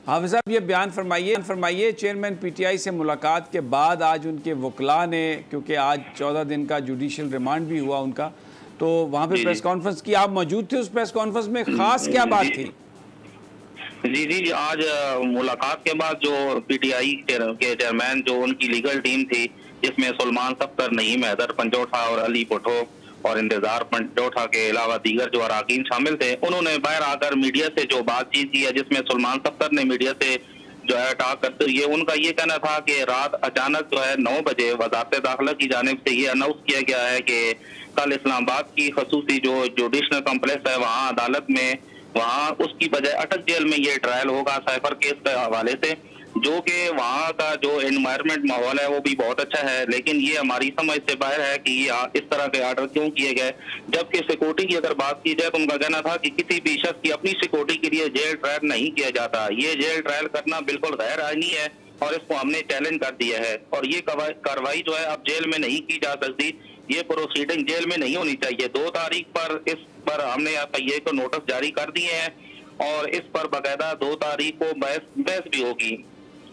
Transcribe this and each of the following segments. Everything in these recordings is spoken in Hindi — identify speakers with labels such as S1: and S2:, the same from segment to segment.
S1: हाफिज साहब ये बयान फरमाइए चेयरमैन पीटीआई से मुलाकात के बाद आज उनके वकला ने, क्योंकि आज 14 दिन का जुडिशल रिमांड भी हुआ उनका, तो वहाँ पे प्रेस कॉन्फ्रेंस की, आप मौजूद थे उस प्रेस कॉन्फ्रेंस में, खास क्या बात थी?
S2: जी आज मुलाकात के बाद जो पीटीआई के चेयरमैन, जो उनकी लीगल टीम थी जिसमें सुलेमान सफ्तर, नईम हैदर पंजोठा और अली भुट्टो और इंतजार पंजोठा के अलावा दीगर जो अरकान शामिल थे, उन्होंने बाहर आकर मीडिया से जो बातचीत की है, जिसमें सुलेमान सफ्तर ने मीडिया से जो है टॉक करते हुए उनका ये कहना था कि रात अचानक जो है 9 बजे वजारत दाखिला की जानिब से ये अनाउंस किया गया है कि कल इस्लामाबाद की खसूसी जो जुडिशनल कॉम्प्लेक्स है वहाँ अदालत में, वहाँ उसकी बजाय अटक जेल में ये ट्रायल होगा साइफर केस के हवाले से, जो कि वहाँ का जो एनवायरनमेंट माहौल है वो भी बहुत अच्छा है। लेकिन ये हमारी समझ से बाहर है कि ये इस तरह के आर्डर क्यों किए गए। जबकि सिक्योरिटी की अगर बात की जाए तो उनका कहना था कि किसी भी शख्स की अपनी सिक्योरिटी के लिए जेल ट्रायल नहीं किया जाता, ये जेल ट्रायल करना बिल्कुल गैर आईनी है और इसको हमने चैलेंज कर दिया है और ये कार्रवाई जो है अब जेल में नहीं की जा सकती, ये प्रोसीडिंग जेल में नहीं होनी चाहिए। 2 तारीख पर इस पर हमने FIA को नोटिस जारी कर दिए हैं और इस पर बाकायदा 2 तारीख को बहस भी होगी।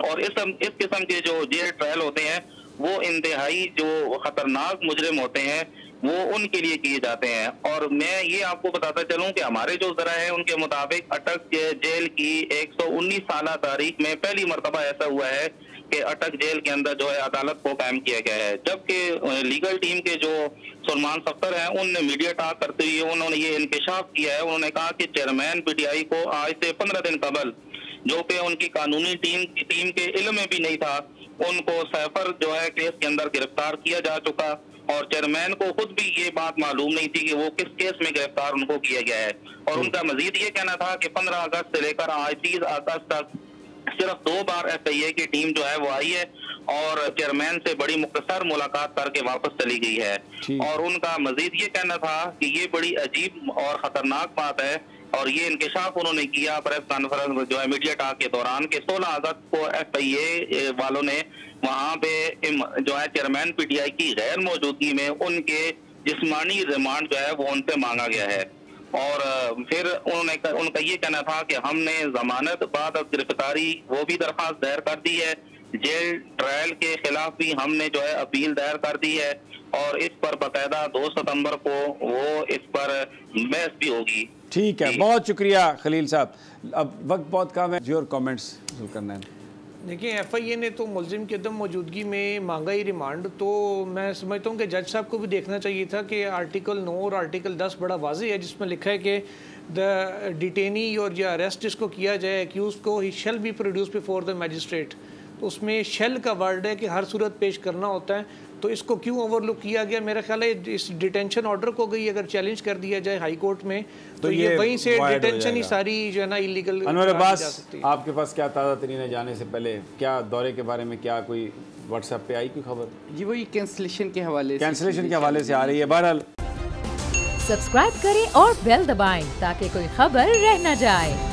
S2: और इस किस्म के जो जेल ट्रायल होते हैं वो इंतहाई जो खतरनाक मुजरिम होते हैं वो उनके लिए किए जाते हैं। और मैं ये आपको बताता चलूं कि हमारे जो जरा है उनके मुताबिक अटक जेल की 119 साल तारीख में पहली मरतबा ऐसा हुआ है कि अटक जेल के अंदर जो है अदालत को कायम किया गया है। जबकि लीगल टीम के जो सुलेमान सफ्तर हैं उनने मीडिया टॉक करते हुए उन्होंने ये इंकशाफ किया है। उन्होंने कहा कि चेयरमैन पीटीआई को आज से 15 दिन कबल, जो कि उनकी कानूनी टीम के इल्म में भी नहीं था, उनको साइफर जो है केस के अंदर गिरफ्तार किया जा चुका और चेयरमैन को खुद भी ये बात मालूम नहीं थी कि वो किस केस में गिरफ्तार उनको किया गया है। और उनका मजीद ये कहना था कि 15 अगस्त से लेकर आज 30 अगस्त तक सिर्फ 2 बार FIA की टीम जो है वो आई है और चेयरमैन से बड़ी मुख्तसर मुलाकात करके वापस चली गई है। और उनका मजीद ये कहना था कि ये बड़ी अजीब और खतरनाक बात है और ये इंकशाफ उन्होंने किया प्रेस कॉन्फ्रेंस जो है मीडिया टॉक के दौरान के 16 अगस्त को FIA वालों ने वहाँ पे जो है चेयरमैन पीटीआई की गैर मौजूदगी में उनके जिस्मानी रिमांड जो है वो उनसे मांगा गया है। और फिर उनका ये कहना था कि हमने जमानत बाद गिरफ्तारी वो भी दरख्वास्त दायर कर दी है, जेल ट्रायल के खिलाफ भी हमने जो है अपील दायर कर दी है और इस पर बाकायदा 2 सितंबर को वो इस पर बहस भी होगी।
S1: ठीक है, बहुत शुक्रिया खलील साहब। अब वक्त बहुत कम है, जो कमेंट्स करना है।
S3: देखिए FIA ने तो मुलजिम की अदम मौजूदगी में मांगा ही रिमांड, तो मैं समझता हूँ कि जज साहब को भी देखना चाहिए था कि आर्टिकल 9 और आर्टिकल 10 बड़ा वाज़ेह है, जिसमें लिखा है कि द डिटेनी और या अरेस्ट जिसको किया जाए एक्यूज को ही shall be produce before the magistrate, तो उसमें शेल का वर्ड है कि हर सूरत पेश करना होता है। तो इसको क्यों ओवरलुक किया गया? मेरा ख्याल है इस डिटेंशन ऑर्डर को गई अगर चैलेंज कर दिया जाए हाई कोर्ट में तो ये वहीं से डिटेंशन ही सारी जो है ना इलीगल।
S1: अनवर अब्बास, आपके पास क्या ताज़ा तरीन है जाने से पहले, क्या दौरे के बारे में क्या कोई व्हाट्सएप पे आई कोई खबर?
S4: जी वही कैंसिलेशन के हवाले
S1: से आ रही है। बहरहाल
S5: सब्सक्राइब करें और बेल दबाएं ताकि कोई खबर रह न जाए।